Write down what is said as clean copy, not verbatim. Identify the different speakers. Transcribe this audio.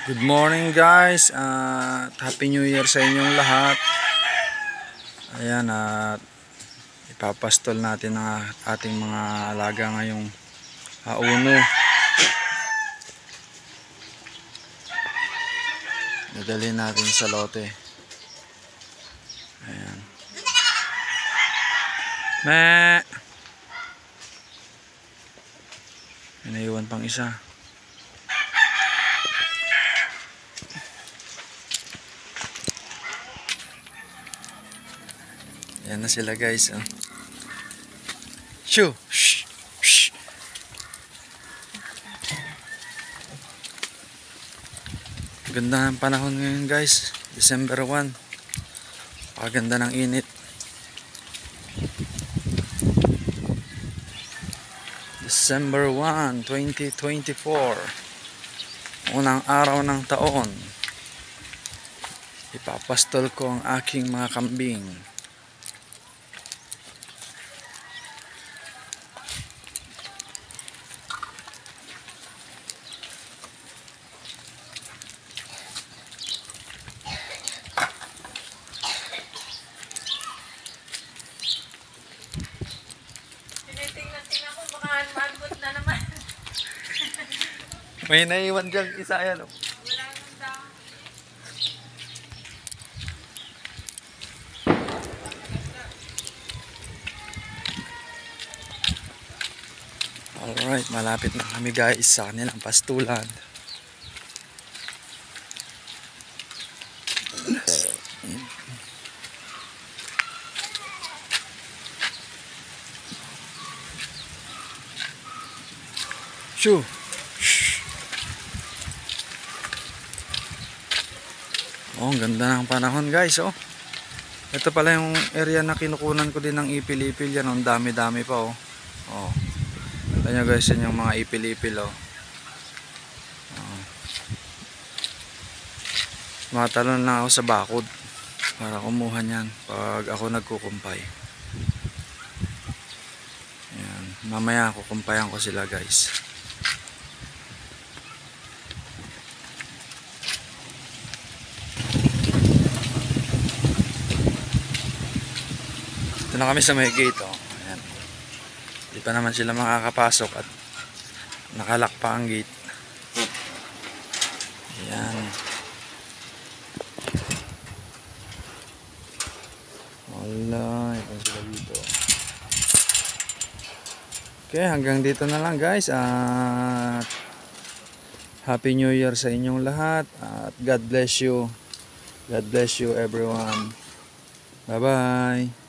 Speaker 1: Good morning guys, at Happy New Year sa inyong lahat. Ayan, at ipapastol natin ang ating mga alaga ngayong uno. Dadalhin natin sa lote. Ayan. May naiwan pang isa. Yan na sila guys. Oh. Shoo! Shh! Shh! Ganda ng panahon ngayon guys. December 1. Paganda ng init. December 1, 2024. Unang araw ng taon. Ipapastol ko ang aking mga kambing.
Speaker 2: Tingnan ko baka magbot na naman.
Speaker 1: May naiwan dyan isa yan. Oh.
Speaker 2: Wala nang dami.
Speaker 1: Alright, malapit na kami guys sa kanilang pastulan. Shoo! Shh. Oh, ang ganda ng panahon guys, oh. Ito pala yung area na kinukunan ko din ng ipil-ipil yan, oh. Ang dami-dami pa, oh. Oh. Ganda nyo guys, yan yung mga ipil-ipil, oh. Oh. Matalon na ako sa bakod para kumuha niyan pag ako nagkukumpay. Ayan. Mamaya kukumpayan ko sila guys. Ito na kami sa may gate, oh. Ayan. Di pa naman sila makakapasok at nakalak pa ang gate. Ayan. Wala, ito sila dito. Okay, hanggang dito na lang guys. At Happy New Year sa inyong lahat. At God bless you. God bless you everyone. Bye bye.